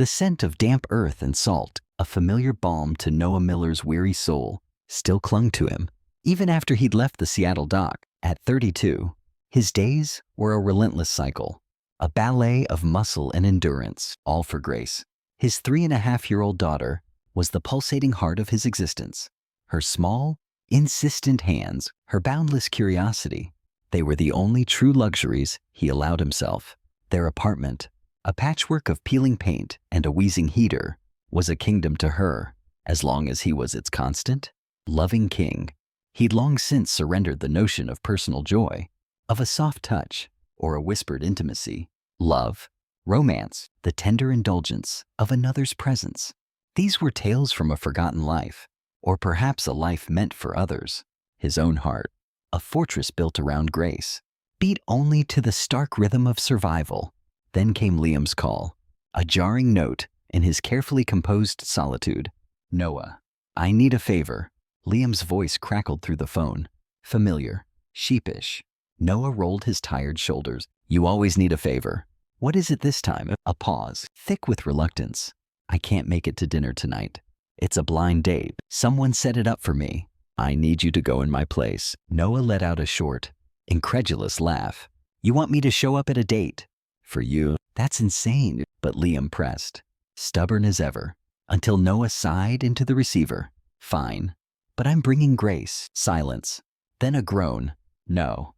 The scent of damp earth and salt, a familiar balm to Noah Miller's weary soul, still clung to him. Even after he'd left the Seattle dock at 32, his days were a relentless cycle, a ballet of muscle and endurance, all for Grace. His 3.5-year-old daughter was the pulsating heart of his existence. Her small, insistent hands, her boundless curiosity, they were the only true luxuries he allowed himself. Their apartment, a patchwork of peeling paint and a wheezing heater, was a kingdom to her, as long as he was its constant, loving king. He'd long since surrendered the notion of personal joy, of a soft touch, or a whispered intimacy, love, romance, the tender indulgence of another's presence. These were tales from a forgotten life, or perhaps a life meant for others. His own heart, a fortress built around Grace, beat only to the stark rhythm of survival. Then came Liam's call, a jarring note in his carefully composed solitude. "Noah, I need a favor." Liam's voice crackled through the phone, familiar, sheepish. Noah rolled his tired shoulders. "You always need a favor. What is it this time?" A pause, thick with reluctance. "I can't make it to dinner tonight. It's a blind date. Someone set it up for me. I need you to go in my place." Noah let out a short, incredulous laugh. "You want me to show up at a date? For you? That's insane." But Liam pressed, stubborn as ever, until Noah sighed into the receiver. "Fine, but I'm bringing Grace." Silence, then a groan. No,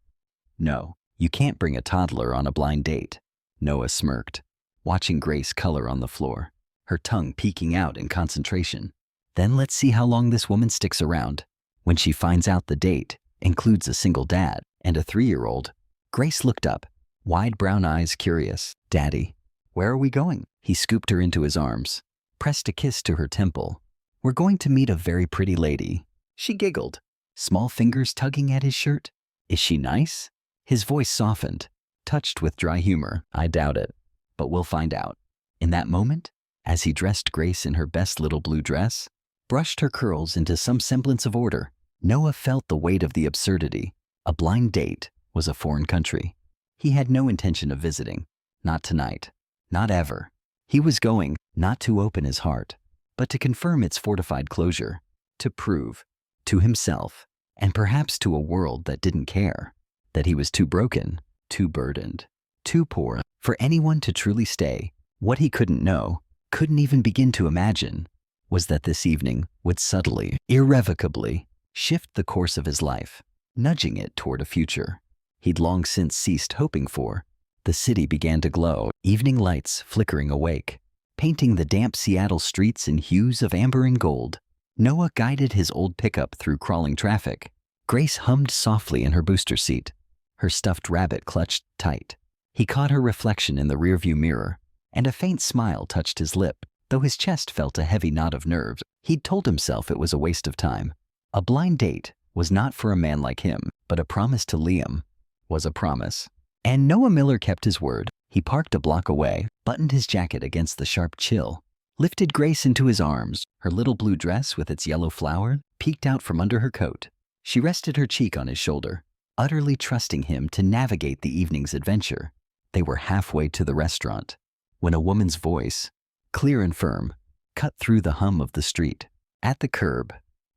you can't bring a toddler on a blind date." Noah smirked, watching Grace color on the floor, her tongue peeking out in concentration. "Then let's see how long this woman sticks around. When she finds out the date includes a single dad and a 3-year-old. Grace looked up, wide brown eyes curious. "Daddy, where are we going?" He scooped her into his arms, pressed a kiss to her temple. "We're going to meet a very pretty lady." She giggled, small fingers tugging at his shirt. "Is she nice?" His voice softened, touched with dry humor. "I doubt it, but we'll find out." In that moment, as he dressed Grace in her best little blue dress, brushed her curls into some semblance of order, Noah felt the weight of the absurdity. A blind date was a foreign country. He had no intention of visiting. Not tonight. Not ever. He was going, not to open his heart, but to confirm its fortified closure, to prove, to himself, and perhaps to a world that didn't care, that he was too broken, too burdened, too poor for anyone to truly stay. What he couldn't know, couldn't even begin to imagine, was that this evening would subtly, irrevocably, shift the course of his life, nudging it toward a future he'd long since ceased hoping for. The city began to glow, evening lights flickering awake, painting the damp Seattle streets in hues of amber and gold. Noah guided his old pickup through crawling traffic. Grace hummed softly in her booster seat, her stuffed rabbit clutched tight. He caught her reflection in the rearview mirror, and a faint smile touched his lip. Though his chest felt a heavy knot of nerves, he'd told himself it was a waste of time. A blind date was not for a man like him, but a promise to Liam was a promise. And Noah Miller kept his word. He parked a block away, buttoned his jacket against the sharp chill, lifted Grace into his arms. Her little blue dress with its yellow flower peeked out from under her coat. She rested her cheek on his shoulder, utterly trusting him to navigate the evening's adventure. They were halfway to the restaurant when a woman's voice, clear and firm, cut through the hum of the street. At the curb,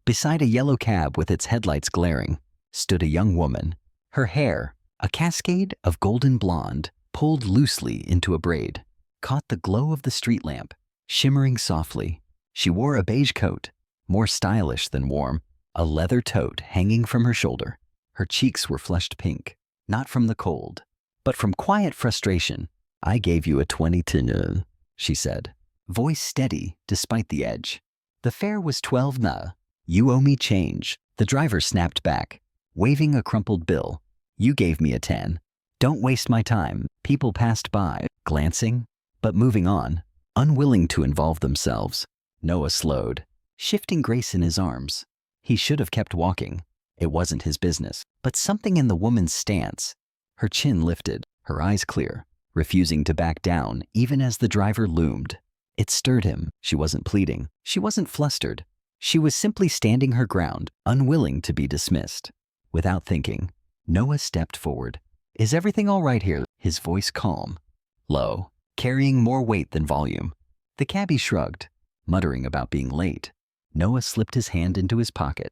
beside a yellow cab with its headlights glaring, stood a young woman. Her hair, a cascade of golden blonde, pulled loosely into a braid, caught the glow of the street lamp, shimmering softly. She wore a beige coat, more stylish than warm, a leather tote hanging from her shoulder. Her cheeks were flushed pink, not from the cold, but from quiet frustration. "I gave you a 20 to noon," she said, voice steady despite the edge. "The fare was 12 na. You owe me change." The driver snapped back, waving a crumpled bill. "You gave me a 10. Don't waste my time." People passed by, glancing, but moving on, unwilling to involve themselves. Noah slowed, shifting Grace in his arms. He should have kept walking. It wasn't his business. But something in the woman's stance, her chin lifted, her eyes clear, refusing to back down even as the driver loomed. It stirred him. She wasn't pleading. She wasn't flustered. She was simply standing her ground, unwilling to be dismissed. Without thinking, Noah stepped forward. "Is everything all right here?" His voice calm, low, carrying more weight than volume. The cabbie shrugged, muttering about being late. Noah slipped his hand into his pocket,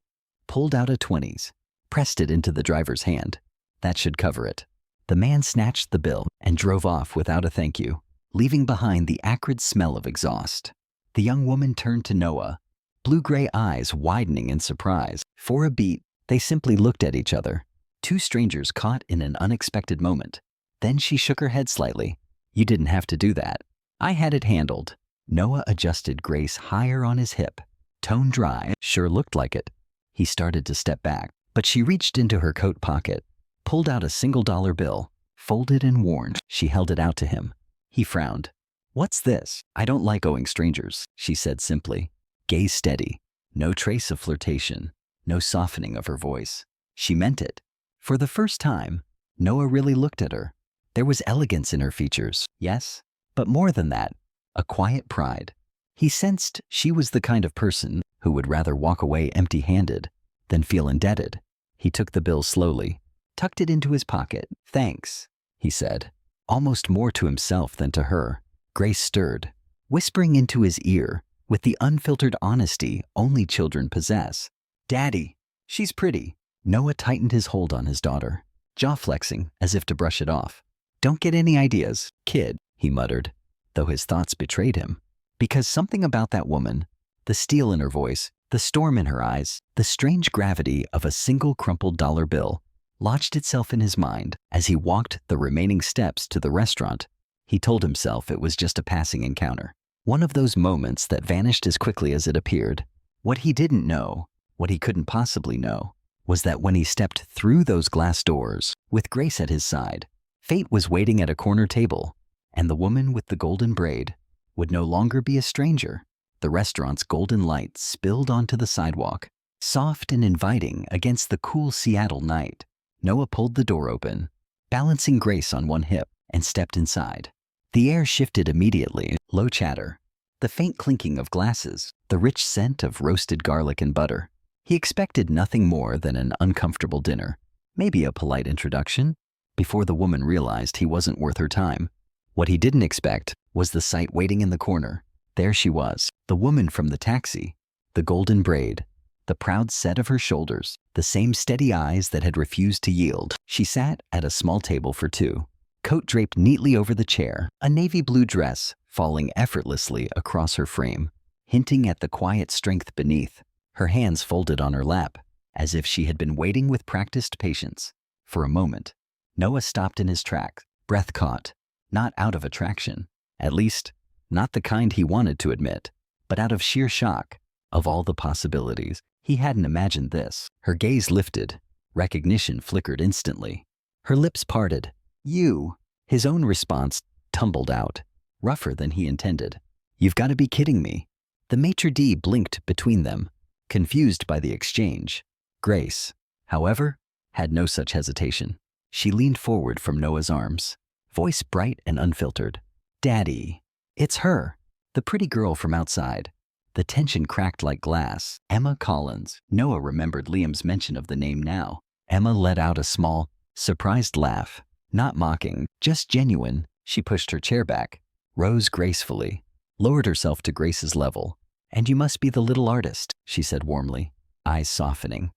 pulled out a 20s, pressed it into the driver's hand. That should cover it. The man snatched the bill and drove off without a thank you, leaving behind the acrid smell of exhaust. The young woman turned to Noah, blue-gray eyes widening in surprise. For a beat, they simply looked at each other, two strangers caught in an unexpected moment. Then she shook her head slightly. You didn't have to do that. I had it handled. Noah adjusted Grace higher on his hip. Tone dry, sure looked like it. He started to step back, but she reached into her coat pocket, pulled out a $1 bill, folded and worn. She held it out to him. He frowned. What's this? I don't like owing strangers, she said simply. Gaze steady. No trace of flirtation, no softening of her voice. She meant it. For the first time, Noah really looked at her. There was elegance in her features, yes, but more than that, a quiet pride. He sensed she was the kind of person who would rather walk away empty-handed than feel indebted. He took the bill slowly, tucked it into his pocket. Thanks, he said, almost more to himself than to her. Grace stirred, whispering into his ear with the unfiltered honesty only children possess. Daddy, she's pretty. Noah tightened his hold on his daughter, jaw flexing as if to brush it off. Don't get any ideas, kid, he muttered, though his thoughts betrayed him. Because something about that woman, the steel in her voice, the storm in her eyes, the strange gravity of a single crumpled dollar bill, lodged itself in his mind as he walked the remaining steps to the restaurant. He told himself it was just a passing encounter, one of those moments that vanished as quickly as it appeared. What he didn't know, what he couldn't possibly know, was that when he stepped through those glass doors, with Grace at his side, fate was waiting at a corner table, and the woman with the golden braid would no longer be a stranger. The restaurant's golden light spilled onto the sidewalk, soft and inviting against the cool Seattle night. Noah pulled the door open, balancing Grace on one hip, and stepped inside. The air shifted immediately, low chatter, the faint clinking of glasses, the rich scent of roasted garlic and butter. He expected nothing more than an uncomfortable dinner, maybe a polite introduction, before the woman realized he wasn't worth her time. What he didn't expect was the sight waiting in the corner. There she was, the woman from the taxi, the golden braid, the proud set of her shoulders, the same steady eyes that had refused to yield. She sat at a small table for two, coat draped neatly over the chair, a navy blue dress falling effortlessly across her frame, hinting at the quiet strength beneath, her hands folded on her lap, as if she had been waiting with practiced patience. For a moment, Noah stopped in his tracks, breath caught, not out of attraction, at least, not the kind he wanted to admit, but out of sheer shock. Of all the possibilities, he hadn't imagined this. Her gaze lifted, recognition flickered instantly. Her lips parted. You. His own response tumbled out, rougher than he intended. You've got to be kidding me. The maitre d' blinked between them, confused by the exchange. Grace, however, had no such hesitation. She leaned forward from Noah's arms, voice bright and unfiltered. Daddy. It's her, the pretty girl from outside. The tension cracked like glass. Emma Collins. Noah remembered Liam's mention of the name now. Emma let out a small, surprised laugh. Not mocking, just genuine. She pushed her chair back, rose gracefully, lowered herself to Grace's level. And you must be the little artist, she said warmly, eyes softening.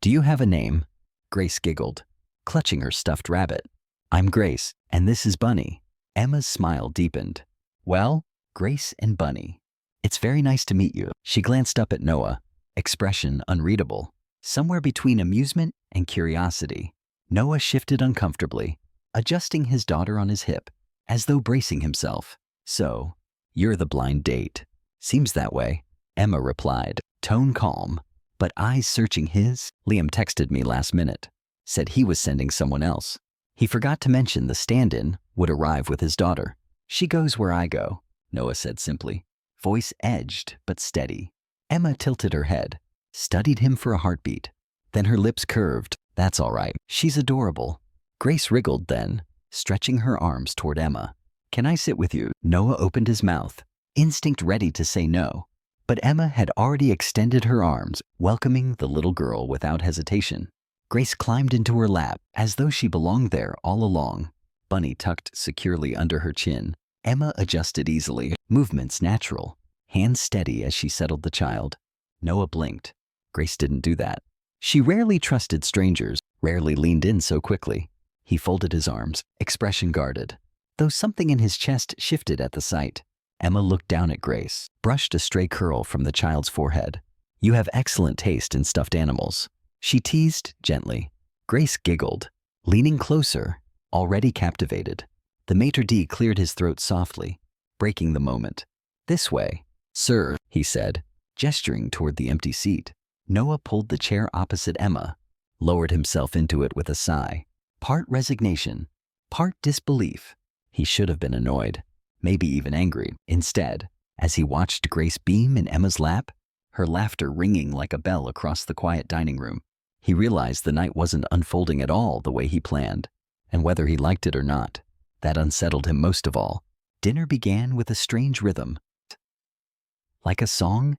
Do you have a name? Grace giggled, clutching her stuffed rabbit. I'm Grace, and this is Bunny. Emma's smile deepened. Well, Grace and Bunny. It's very nice to meet you. She glanced up at Noah, expression unreadable, somewhere between amusement and curiosity. Noah shifted uncomfortably, adjusting his daughter on his hip, as though bracing himself. So, you're the blind date. Seems that way, Emma replied, tone calm, but eyes searching his. Liam texted me last minute, said he was sending someone else. He forgot to mention the stand-in would arrive with his daughter. She goes where I go, Noah said simply, voice edged but steady. Emma tilted her head, studied him for a heartbeat. Then her lips curved. That's all right. She's adorable. Grace wriggled then, stretching her arms toward Emma. Can I sit with you? Noah opened his mouth, instinct ready to say no. But Emma had already extended her arms, welcoming the little girl without hesitation. Grace climbed into her lap, as though she belonged there all along, Bunny tucked securely under her chin, Emma adjusted easily, movements natural, hands steady as she settled the child. Noah blinked. Grace didn't do that. She rarely trusted strangers, rarely leaned in so quickly. He folded his arms, expression guarded. Though something in his chest shifted at the sight. Emma looked down at Grace, brushed a stray curl from the child's forehead. "You have excellent taste in stuffed animals," she teased gently. Grace giggled, leaning closer, already captivated. The maitre d' cleared his throat softly, breaking the moment. "This way, sir," he said, gesturing toward the empty seat. Noah pulled the chair opposite Emma, lowered himself into it with a sigh. Part resignation, part disbelief. He should have been annoyed, maybe even angry. Instead, as he watched Grace beam in Emma's lap, her laughter ringing like a bell across the quiet dining room, he realized the night wasn't unfolding at all the way he planned. And whether he liked it or not, that unsettled him most of all. Dinner began with a strange rhythm. Like a song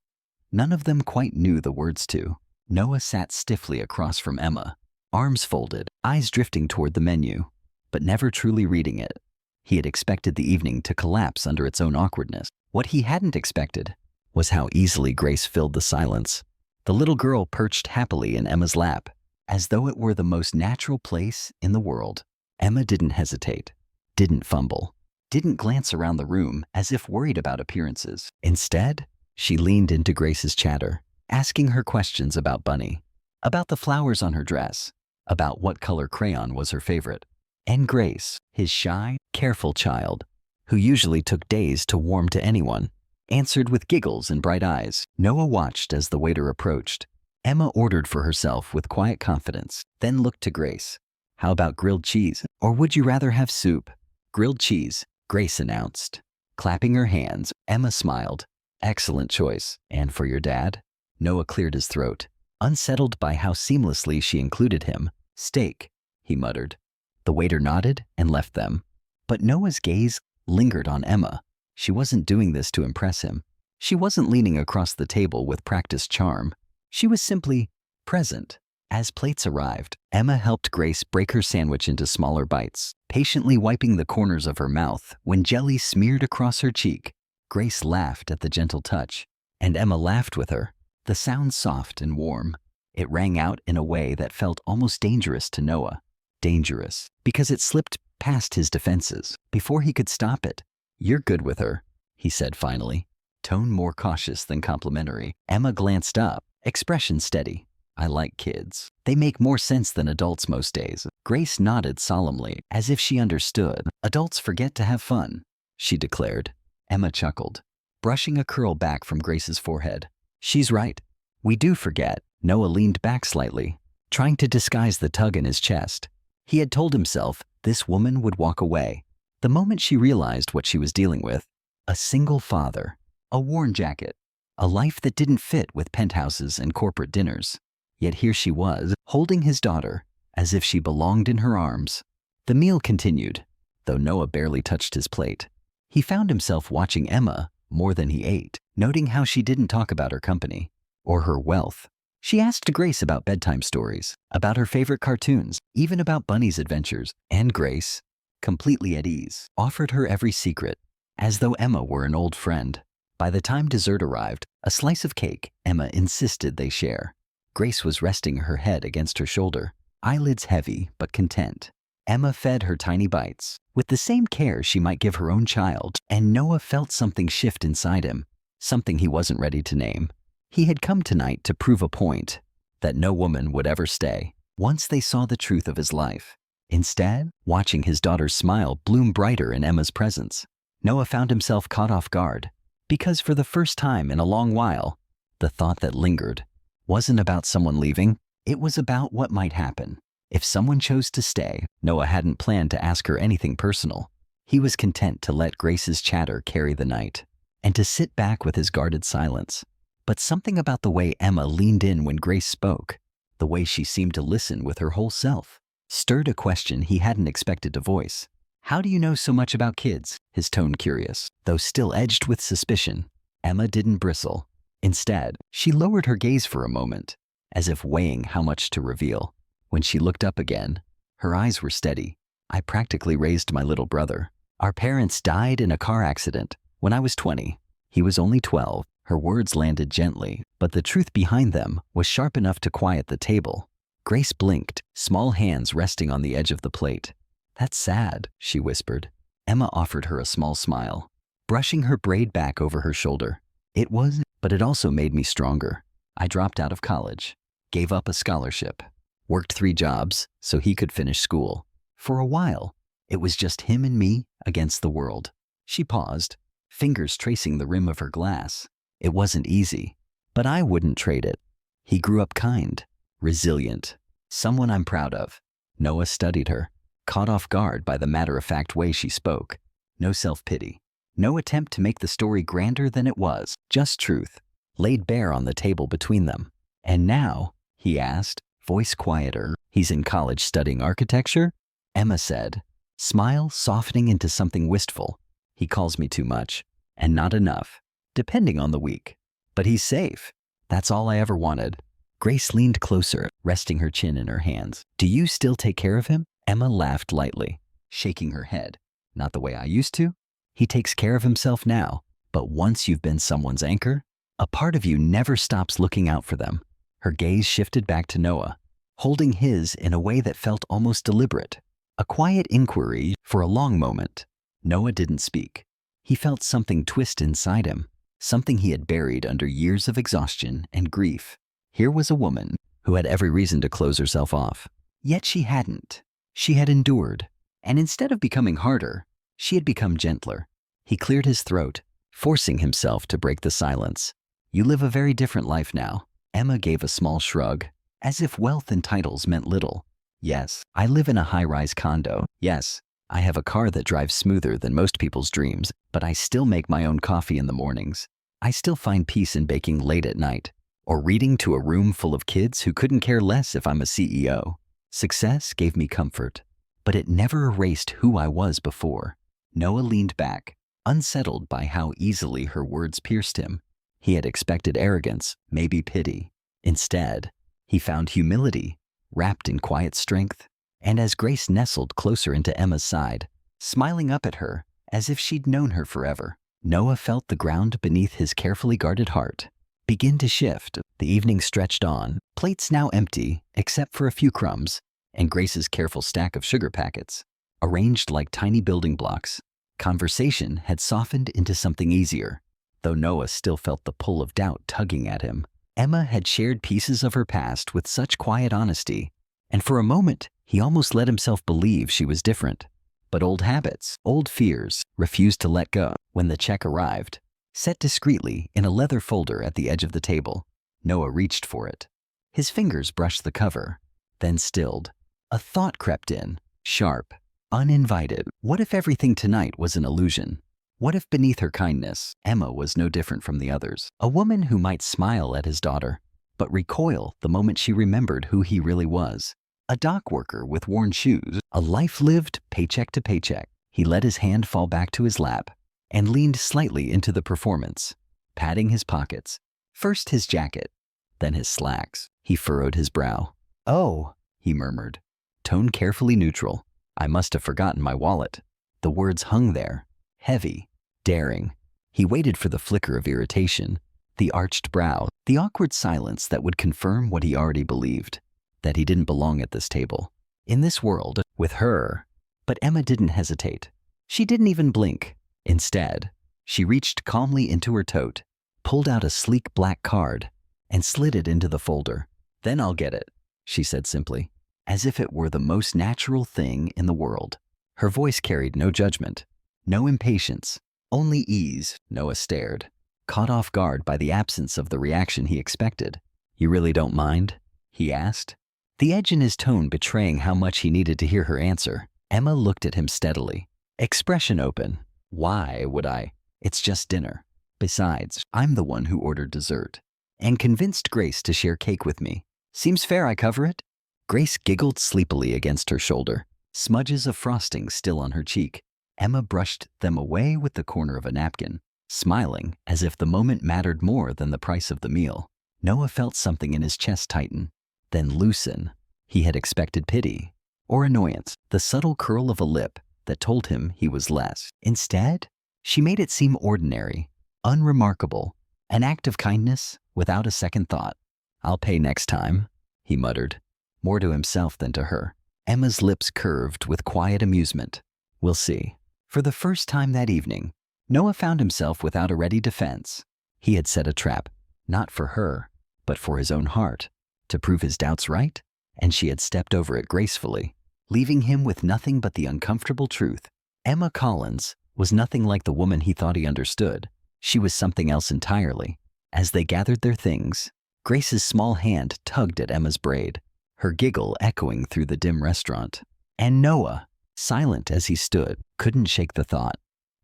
none of them quite knew the words to. Noah sat stiffly across from Emma, arms folded, eyes drifting toward the menu, but never truly reading it. He had expected the evening to collapse under its own awkwardness. What he hadn't expected was how easily Grace filled the silence. The little girl perched happily in Emma's lap, as though it were the most natural place in the world. Emma didn't hesitate, didn't fumble, didn't glance around the room as if worried about appearances. Instead, she leaned into Grace's chatter, asking her questions about Bunny, about the flowers on her dress, about what color crayon was her favorite. And Grace, his shy, careful child, who usually took days to warm to anyone, answered with giggles and bright eyes. Noah watched as the waiter approached. Emma ordered for herself with quiet confidence, then looked to Grace. "How about grilled cheese? Or would you rather have soup?" "Grilled cheese," Grace announced. Clapping her hands, Emma smiled. "Excellent choice. And for your dad?" Noah cleared his throat, unsettled by how seamlessly she included him. "Steak," he muttered. The waiter nodded and left them. But Noah's gaze lingered on Emma. She wasn't doing this to impress him. She wasn't leaning across the table with practiced charm. She was simply present. As plates arrived, Emma helped Grace break her sandwich into smaller bites, patiently wiping the corners of her mouth when jelly smeared across her cheek. Grace laughed at the gentle touch, and Emma laughed with her, the sound soft and warm. It rang out in a way that felt almost dangerous to Noah. Dangerous, because it slipped past his defenses before he could stop it. "You're good with her," he said finally, tone more cautious than complimentary. Emma glanced up, expression steady. "I like kids. They make more sense than adults most days." Grace nodded solemnly, as if she understood. "Adults forget to have fun," she declared. Emma chuckled, brushing a curl back from Grace's forehead. "She's right. We do forget." Noah leaned back slightly, trying to disguise the tug in his chest. He had told himself this woman would walk away the moment she realized what she was dealing with. A single father, a worn jacket, a life that didn't fit with penthouses and corporate dinners. Yet here she was, holding his daughter, as if she belonged in her arms. The meal continued, though Noah barely touched his plate. He found himself watching Emma more than he ate, noting how she didn't talk about her company or her wealth. She asked Grace about bedtime stories, about her favorite cartoons, even about Bunny's adventures. And Grace, completely at ease, offered her every secret, as though Emma were an old friend. By the time dessert arrived, a slice of cake, Emma insisted they share. Grace was resting her head against her shoulder, eyelids heavy but content. Emma fed her tiny bites, with the same care she might give her own child, and Noah felt something shift inside him, something he wasn't ready to name. He had come tonight to prove a point, that no woman would ever stay, once they saw the truth of his life. Instead, watching his daughter's smile bloom brighter in Emma's presence, Noah found himself caught off guard, because for the first time in a long while, the thought that lingered wasn't about someone leaving, it was about what might happen. If someone chose to stay, Noah hadn't planned to ask her anything personal. He was content to let Grace's chatter carry the night, and to sit back with his guarded silence. But something about the way Emma leaned in when Grace spoke, the way she seemed to listen with her whole self, stirred a question he hadn't expected to voice. "How do you know so much about kids?" his tone curious, though still edged with suspicion. Emma didn't bristle. Instead, she lowered her gaze for a moment, as if weighing how much to reveal. When she looked up again, her eyes were steady. "I practically raised my little brother." Our parents died in a car accident when I was 20. He was only 12. Her words landed gently, but the truth behind them was sharp enough to quiet the table. Grace blinked, small hands resting on the edge of the plate. "That's sad," she whispered. Emma offered her a small smile, brushing her braid back over her shoulder. "It was, but it also made me stronger. I dropped out of college, gave up a scholarship, worked 3 jobs so he could finish school. For a while, it was just him and me against the world." She paused, fingers tracing the rim of her glass. "It wasn't easy, but I wouldn't trade it. He grew up kind, resilient, someone I'm proud of." Noah studied her, caught off guard by the matter-of-fact way she spoke. No self-pity, no attempt to make the story grander than it was, just truth, laid bare on the table between them. "And now," he asked, voice quieter, "he's in college studying architecture?" Emma said, smile softening into something wistful. "He calls me too much, and not enough, depending on the week. But he's safe. That's all I ever wanted." Grace leaned closer, resting her chin in her hands. "Do you still take care of him?" Emma laughed lightly, shaking her head. "Not the way I used to. He takes care of himself now, but once you've been someone's anchor, a part of you never stops looking out for them." Her gaze shifted back to Noah, holding his in a way that felt almost deliberate. A quiet inquiry for a long moment. Noah didn't speak. He felt something twist inside him, something he had buried under years of exhaustion and grief. Here was a woman who had every reason to close herself off. Yet she hadn't. She had endured, and instead of becoming harder, she had become gentler. He cleared his throat, forcing himself to break the silence. "You live a very different life now." Emma gave a small shrug, as if wealth and titles meant little. "Yes, I live in a high-rise condo. Yes, I have a car that drives smoother than most people's dreams, but I still make my own coffee in the mornings. I still find peace in baking late at night, or reading to a room full of kids who couldn't care less if I'm a CEO. Success gave me comfort, but it never erased who I was before." Noah leaned back, unsettled by how easily her words pierced him. He had expected arrogance, maybe pity. Instead, he found humility, wrapped in quiet strength. And as Grace nestled closer into Emma's side, smiling up at her as if she'd known her forever, Noah felt the ground beneath his carefully guarded heart begin to shift. The evening stretched on, plates now empty except for a few crumbs, and Grace's careful stack of sugar packets, arranged like tiny building blocks. Conversation had softened into something easier, though Noah still felt the pull of doubt tugging at him. Emma had shared pieces of her past with such quiet honesty, and for a moment, he almost let himself believe she was different. But old habits, old fears, refused to let go. When the check arrived, set discreetly in a leather folder at the edge of the table, Noah reached for it. His fingers brushed the cover, then stilled. A thought crept in, sharp, uninvited. What if everything tonight was an illusion? What if beneath her kindness, Emma was no different from the others? A woman who might smile at his daughter, but recoil the moment she remembered who he really was. A dock worker with worn shoes, a life lived paycheck to paycheck. He let his hand fall back to his lap and leaned slightly into the performance, patting his pockets. First his jacket, then his slacks. He furrowed his brow. "Oh," he murmured, tone carefully neutral. "I must have forgotten my wallet." The words hung there, heavy, daring. He waited for the flicker of irritation, the arched brow, the awkward silence that would confirm what he already believed, that he didn't belong at this table, in this world, with her. But Emma didn't hesitate. She didn't even blink. Instead, she reached calmly into her tote, pulled out a sleek black card, and slid it into the folder. "Then I'll get it," she said simply, as if it were the most natural thing in the world. Her voice carried no judgment, no impatience, only ease. Noah stared, caught off guard by the absence of the reaction he expected. "You really don't mind?" he asked, the edge in his tone betraying how much he needed to hear her answer. Emma looked at him steadily, expression open. "Why would I? It's just dinner. Besides, I'm the one who ordered dessert and convinced Grace to share cake with me. Seems fair I cover it?" Grace giggled sleepily against her shoulder, smudges of frosting still on her cheek. Emma brushed them away with the corner of a napkin, smiling as if the moment mattered more than the price of the meal. Noah felt something in his chest tighten, then loosen. He had expected pity or annoyance, the subtle curl of a lip, that told him he was less. Instead, she made it seem ordinary, unremarkable, an act of kindness without a second thought. "I'll pay next time," he muttered, more to himself than to her. Emma's lips curved with quiet amusement. "We'll see." For the first time that evening, Noah found himself without a ready defense. He had set a trap, not for her, but for his own heart, to prove his doubts right, and she had stepped over it gracefully, leaving him with nothing but the uncomfortable truth. Emma Collins was nothing like the woman he thought he understood. She was something else entirely. As they gathered their things, Grace's small hand tugged at Emma's braid, her giggle echoing through the dim restaurant. And Noah, silent as he stood, couldn't shake the thought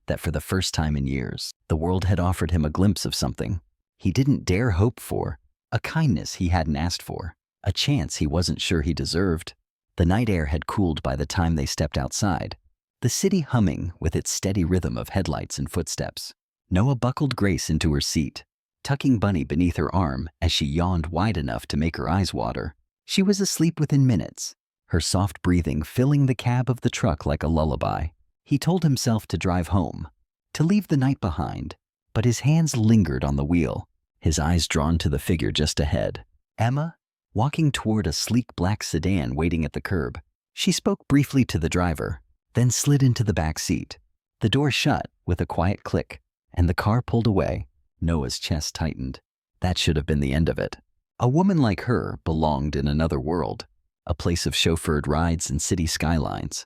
that for the first time in years, the world had offered him a glimpse of something he didn't dare hope for, a kindness he hadn't asked for, a chance he wasn't sure he deserved. The night air had cooled by the time they stepped outside, the city humming with its steady rhythm of headlights and footsteps. Noah buckled Grace into her seat, tucking Bunny beneath her arm as she yawned wide enough to make her eyes water. She was asleep within minutes, her soft breathing filling the cab of the truck like a lullaby. He told himself to drive home, to leave the night behind, but his hands lingered on the wheel, his eyes drawn to the figure just ahead. Emma, walking toward a sleek black sedan waiting at the curb. She spoke briefly to the driver, then slid into the back seat. The door shut with a quiet click, and the car pulled away. Noah's chest tightened. That should have been the end of it. A woman like her belonged in another world, a place of chauffeured rides and city skylines.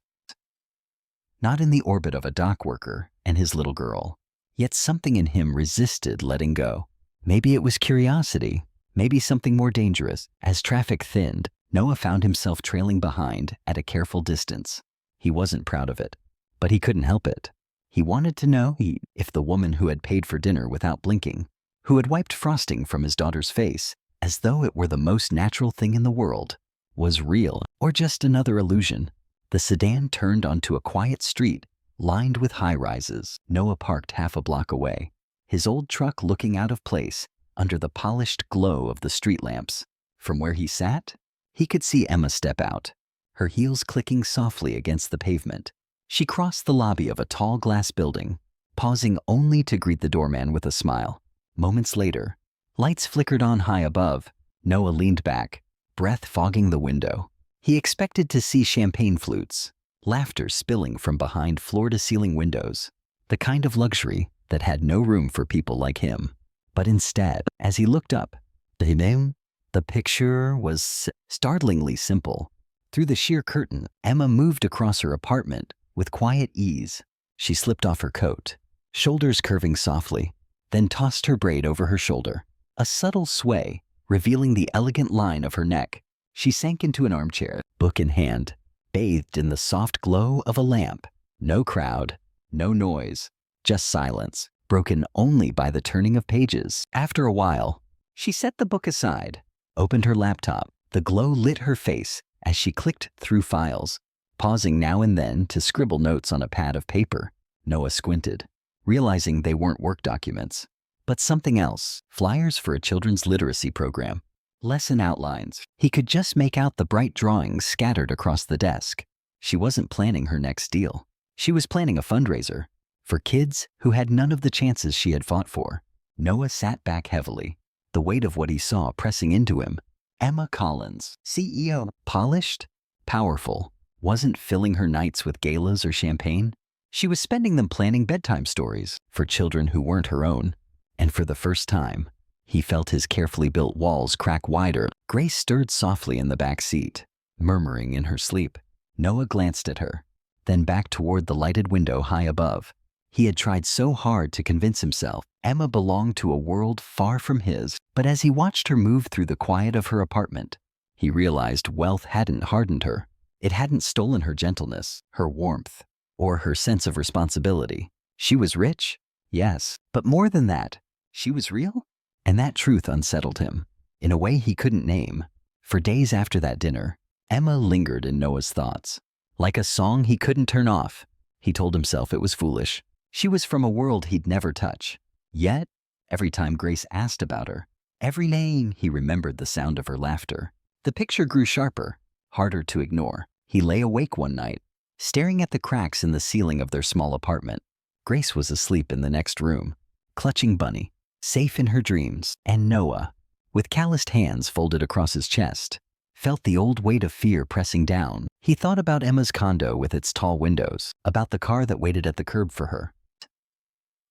Not in the orbit of a dock worker and his little girl. Yet something in him resisted letting go. Maybe it was curiosity, maybe something more dangerous. As traffic thinned, Noah found himself trailing behind at a careful distance. He wasn't proud of it, but he couldn't help it. He wanted to know if the woman who had paid for dinner without blinking, who had wiped frosting from his daughter's face as though it were the most natural thing in the world, was real or just another illusion. The sedan turned onto a quiet street lined with high-rises. Noah parked half a block away, his old truck looking out of place under the polished glow of the street lamps. From where he sat, he could see Emma step out, her heels clicking softly against the pavement. She crossed the lobby of a tall glass building, pausing only to greet the doorman with a smile. Moments later, lights flickered on high above. Noah leaned back, breath fogging the window. He expected to see champagne flutes, laughter spilling from behind floor-to-ceiling windows, the kind of luxury that had no room for people like him. But instead, as he looked up, the picture was startlingly simple. Through the sheer curtain, Emma moved across her apartment with quiet ease. She slipped off her coat, shoulders curving softly, then tossed her braid over her shoulder, a subtle sway revealing the elegant line of her neck. She sank into an armchair, book in hand, bathed in the soft glow of a lamp. No crowd, no noise, just silence, broken only by the turning of pages. After a while, she set the book aside, opened her laptop. The glow lit her face as she clicked through files, pausing now and then to scribble notes on a pad of paper. Noah squinted, realizing they weren't work documents, but something else, flyers for a children's literacy program. Lesson outlines. He could just make out the bright drawings scattered across the desk. She wasn't planning her next deal. She was planning a fundraiser for kids who had none of the chances she had fought for. Noah sat back heavily, the weight of what he saw pressing into him. Emma Collins, CEO, polished, powerful, wasn't filling her nights with galas or champagne. She was spending them planning bedtime stories for children who weren't her own. And for the first time, he felt his carefully built walls crack wider. Grace stirred softly in the back seat, murmuring in her sleep. Noah glanced at her, then back toward the lighted window high above. He had tried so hard to convince himself Emma belonged to a world far from his, but as he watched her move through the quiet of her apartment, he realized wealth hadn't hardened her. It hadn't stolen her gentleness, her warmth, or her sense of responsibility. She was rich, yes, but more than that, she was real? And that truth unsettled him, in a way he couldn't name. For days after that dinner, Emma lingered in Noah's thoughts. Like a song he couldn't turn off. He told himself it was foolish. She was from a world he'd never touch. Yet, every time Grace asked about her, every name, he remembered the sound of her laughter. The picture grew sharper, harder to ignore. He lay awake one night, Staring at the cracks in the ceiling of their small apartment, Grace was asleep in the next room, clutching Bunny, safe in her dreams, and Noah, with calloused hands folded across his chest, felt the old weight of fear pressing down. He thought about Emma's condo with its tall windows, about the car that waited at the curb for her.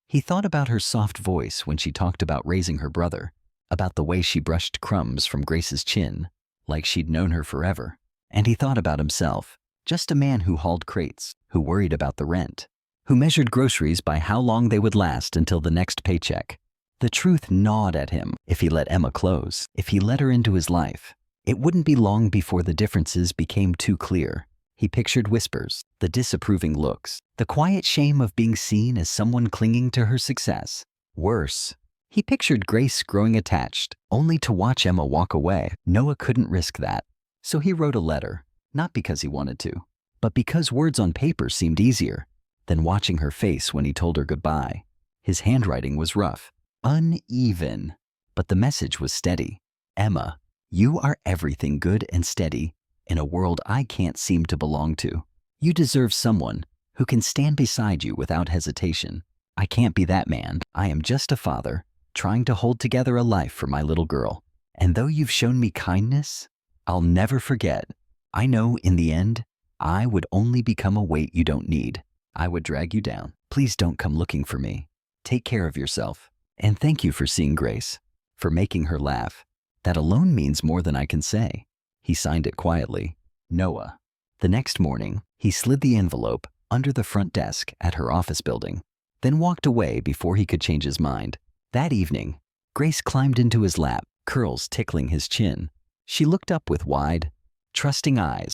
He thought about her soft voice when she talked about raising her brother, about the way she brushed crumbs from Grace's chin, like she'd known her forever. And he thought about himself, just a man who hauled crates, who worried about the rent, who measured groceries by how long they would last until the next paycheck. The truth gnawed at him. If he let Emma close, if he let her into his life, it wouldn't be long before the differences became too clear. He pictured whispers, the disapproving looks, the quiet shame of being seen as someone clinging to her success. Worse, he pictured Grace growing attached, only to watch Emma walk away. Noah couldn't risk that. So he wrote a letter, not because he wanted to, but because words on paper seemed easier than watching her face when he told her goodbye. His handwriting was rough, uneven, but the message was steady. Emma, you are everything good and steady in a world I can't seem to belong to. You deserve someone who can stand beside you without hesitation. I can't be that man. I am just a father trying to hold together a life for my little girl. And though you've shown me kindness, I'll never forget. I know in the end, I would only become a weight you don't need. I would drag you down. Please don't come looking for me. Take care of yourself. And thank you for seeing Grace, for making her laugh. That alone means more than I can say. He signed it quietly, Noah. The next morning, he slid the envelope under the front desk at her office building, then walked away before he could change his mind. That evening, Grace climbed into his lap, curls tickling his chin. She looked up with wide, trusting eyes.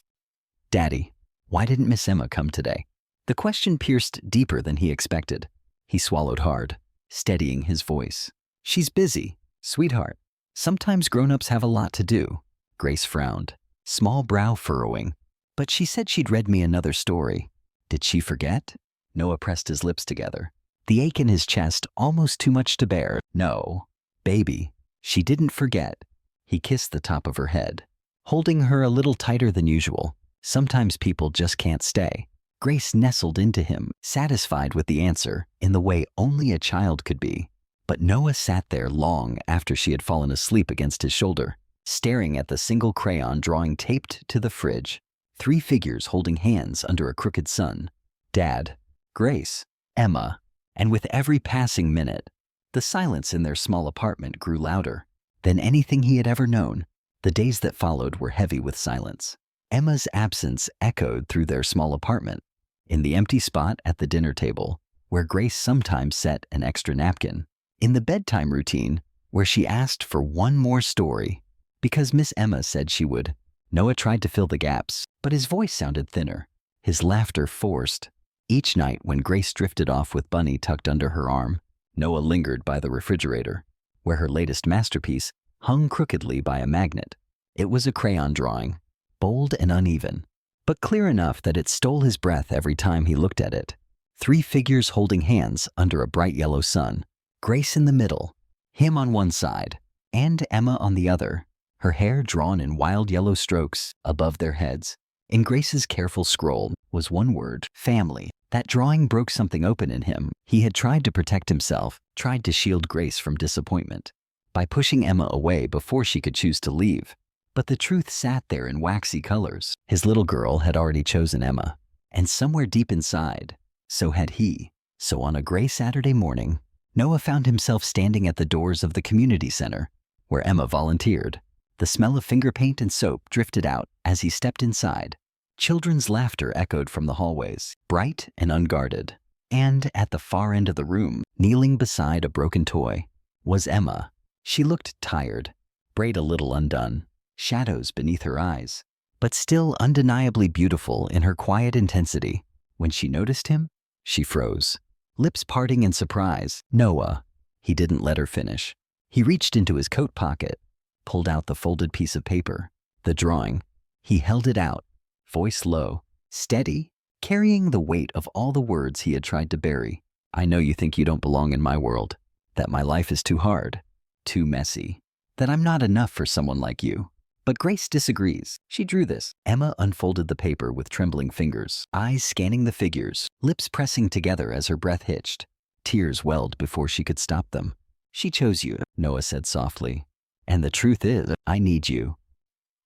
Daddy, why didn't Miss Emma come today? The question pierced deeper than he expected. He swallowed hard, steadying his voice. She's busy, sweetheart. Sometimes grown-ups have a lot to do. Grace frowned, small brow furrowing. But she said she'd read me another story. Did she forget? Noah pressed his lips together, the ache in his chest almost too much to bear. No, baby, she didn't forget. He kissed the top of her head, holding her a little tighter than usual. Sometimes people just can't stay. Grace nestled into him, satisfied with the answer in the way only a child could be. But Noah sat there long after she had fallen asleep against his shoulder, staring at the single crayon drawing taped to the fridge. 3 figures holding hands under a crooked sun. Dad, Grace, Emma. And with every passing minute, the silence in their small apartment grew louder than anything he had ever known. The days that followed were heavy with silence. Emma's absence echoed through their small apartment, in the empty spot at the dinner table, where Grace sometimes set an extra napkin, in the bedtime routine, where she asked for one more story, because Miss Emma said she would. Noah tried to fill the gaps, but his voice sounded thinner, his laughter forced. Each night when Grace drifted off with Bunny tucked under her arm, Noah lingered by the refrigerator, where her latest masterpiece hung crookedly by a magnet. It was a crayon drawing, bold and uneven, but clear enough that it stole his breath every time he looked at it. 3 figures holding hands under a bright yellow sun, Grace in the middle, him on one side, and Emma on the other, her hair drawn in wild yellow strokes above their heads. In Grace's careful scroll was one word, family. That drawing broke something open in him. He had tried to protect himself, tried to shield Grace from disappointment, by pushing Emma away before she could choose to leave. But the truth sat there in waxy colors. His little girl had already chosen Emma, and somewhere deep inside, so had he. So on a gray Saturday morning, Noah found himself standing at the doors of the community center, where Emma volunteered. The smell of finger paint and soap drifted out as he stepped inside. Children's laughter echoed from the hallways, bright and unguarded. And at the far end of the room, kneeling beside a broken toy, was Emma. She looked tired, braid a little undone, shadows beneath her eyes, but still undeniably beautiful in her quiet intensity. When she noticed him, she froze, lips parting in surprise. Noah. He didn't let her finish. He reached into his coat pocket, pulled out the folded piece of paper, the drawing. He held it out, voice low, steady, carrying the weight of all the words he had tried to bury. I know you think you don't belong in my world, that my life is too hard, too messy, that I'm not enough for someone like you. But Grace disagrees. She drew this. Emma unfolded the paper with trembling fingers, eyes scanning the figures, lips pressing together as her breath hitched. Tears welled before she could stop them. She chose you, Noah said softly. And the truth is, I need you.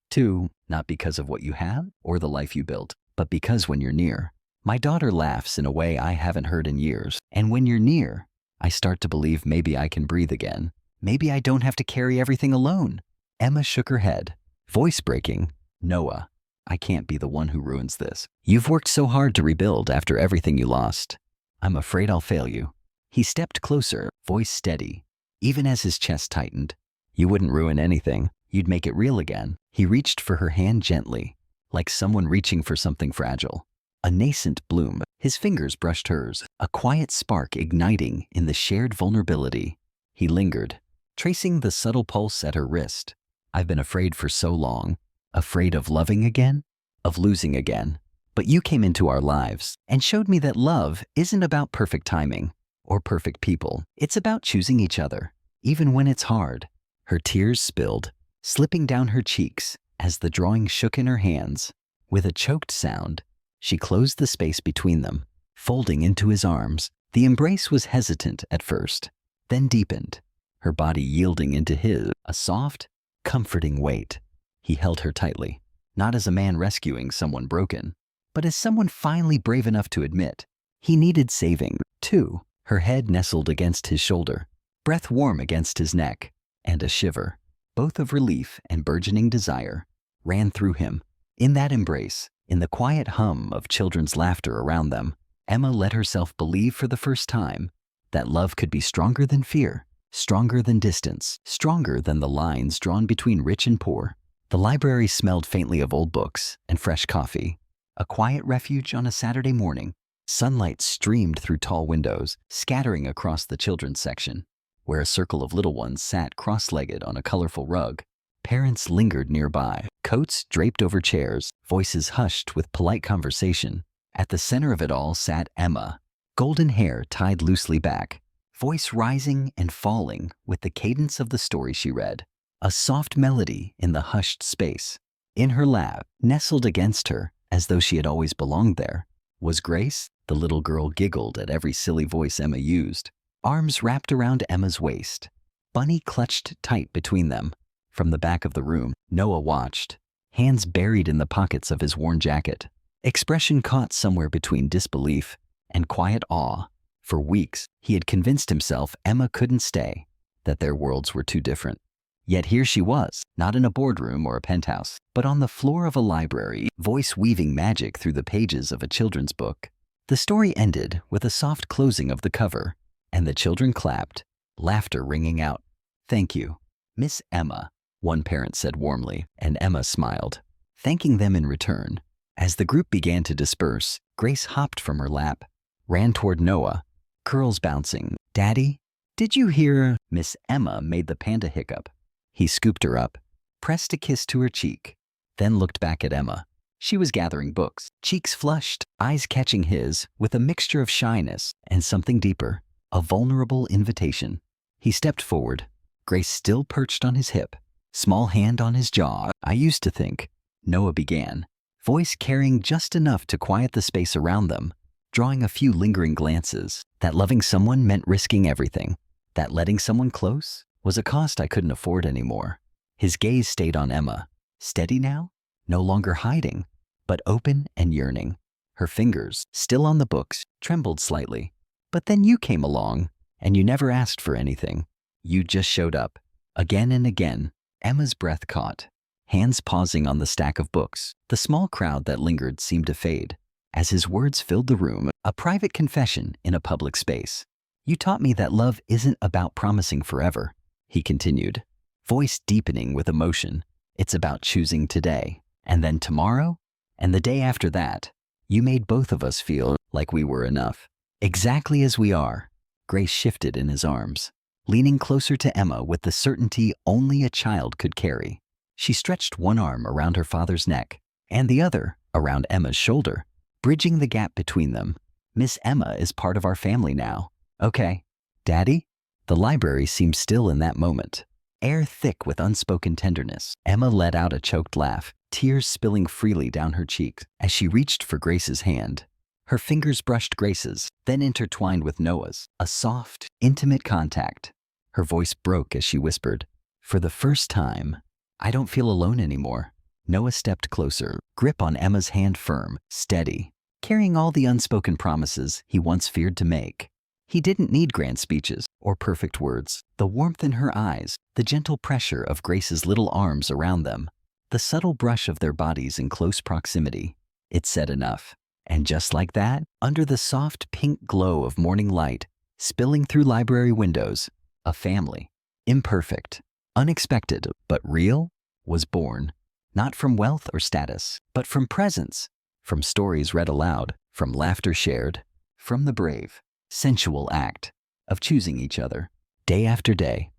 Too, not because of what you have or the life you built, but because when you're near. My daughter laughs in a way I haven't heard in years. And when you're near, I start to believe maybe I can breathe again. Maybe I don't have to carry everything alone. Emma shook her head, voice breaking. Noah, I can't be the one who ruins this. You've worked so hard to rebuild after everything you lost. I'm afraid I'll fail you. He stepped closer, voice steady, even as his chest tightened. You wouldn't ruin anything. You'd make it real again. He reached for her hand gently, like someone reaching for something fragile. A nascent bloom. His fingers brushed hers, a quiet spark igniting in the shared vulnerability. He lingered, tracing the subtle pulse at her wrist. I've been afraid for so long. Afraid of loving again, of losing again. But you came into our lives and showed me that love isn't about perfect timing or perfect people. It's about choosing each other, even when it's hard. Her tears spilled, slipping down her cheeks as the drawing shook in her hands. With a choked sound, she closed the space between them, folding into his arms. The embrace was hesitant at first, then deepened, her body yielding into his, a soft, comforting weight. He held her tightly, not as a man rescuing someone broken, but as someone finally brave enough to admit he needed saving, too. Her head nestled against his shoulder, breath warm against his neck, and a shiver, both of relief and burgeoning desire, ran through him. In that embrace, in the quiet hum of children's laughter around them, Emma let herself believe for the first time that love could be stronger than fear, stronger than distance, stronger than the lines drawn between rich and poor. The library smelled faintly of old books and fresh coffee, a quiet refuge on a Saturday morning. Sunlight streamed through tall windows, scattering across the children's section, where a circle of little ones sat cross-legged on a colorful rug. Parents lingered nearby, coats draped over chairs, voices hushed with polite conversation. At the center of it all sat Emma, golden hair tied loosely back, voice rising and falling with the cadence of the story she read, a soft melody in the hushed space. In her lap, nestled against her as though she had always belonged there, was Grace. The little girl giggled at every silly voice Emma used, arms wrapped around Emma's waist, Bunny clutched tight between them. From the back of the room, Noah watched, hands buried in the pockets of his worn jacket, expression caught somewhere between disbelief and quiet awe. For weeks, he had convinced himself Emma couldn't stay, that their worlds were too different. Yet here she was, not in a boardroom or a penthouse, but on the floor of a library, voice weaving magic through the pages of a children's book. The story ended with a soft closing of the cover, and the children clapped, laughter ringing out. "Thank you, Miss Emma," one parent said warmly, and Emma smiled, thanking them in return. As the group began to disperse, Grace hopped from her lap, ran toward Noah, curls bouncing. "Daddy, did you hear?" Miss Emma made the panda hiccup. He scooped her up, pressed a kiss to her cheek, then looked back at Emma. She was gathering books, cheeks flushed, eyes catching his with a mixture of shyness and something deeper, a vulnerable invitation. He stepped forward, Grace still perched on his hip, small hand on his jaw. "I used to think," Noah began, voice carrying just enough to quiet the space around them, drawing a few lingering glances, that loving someone meant risking everything, that letting someone close was a cost I couldn't afford anymore. His gaze stayed on Emma, steady now, no longer hiding, but open and yearning. Her fingers, still on the books, trembled slightly. "But then you came along, and you never asked for anything. You just showed up." Again and again, Emma's breath caught, hands pausing on the stack of books. The small crowd that lingered seemed to fade, as his words filled the room, a private confession in a public space. "You taught me that love isn't about promising forever," he continued, voice deepening with emotion. "It's about choosing today, and then tomorrow, and the day after that. You made both of us feel like we were enough, exactly as we are." Grace shifted in his arms, leaning closer to Emma with the certainty only a child could carry. She stretched one arm around her father's neck and the other around Emma's shoulder, bridging the gap between them. "Miss Emma is part of our family now. Okay, Daddy?" The library seemed still in that moment. air thick with unspoken tenderness. Emma let out a choked laugh, tears spilling freely down her cheeks as she reached for Grace's hand. Her fingers brushed Grace's, then intertwined with Noah's, a soft, intimate contact. Her voice broke as she whispered, "For the first time, I don't feel alone anymore." Noah stepped closer, grip on Emma's hand firm, steady, carrying all the unspoken promises he once feared to make. He didn't need grand speeches or perfect words. The warmth in her eyes, the gentle pressure of Grace's little arms around them, the subtle brush of their bodies in close proximity, it said enough. And just like that, under the soft pink glow of morning light, spilling through library windows, a family, imperfect, unexpected, but real, was born. Not from wealth or status, but from presence, from stories read aloud, from laughter shared, from the brave, sensual act of choosing each other, day after day.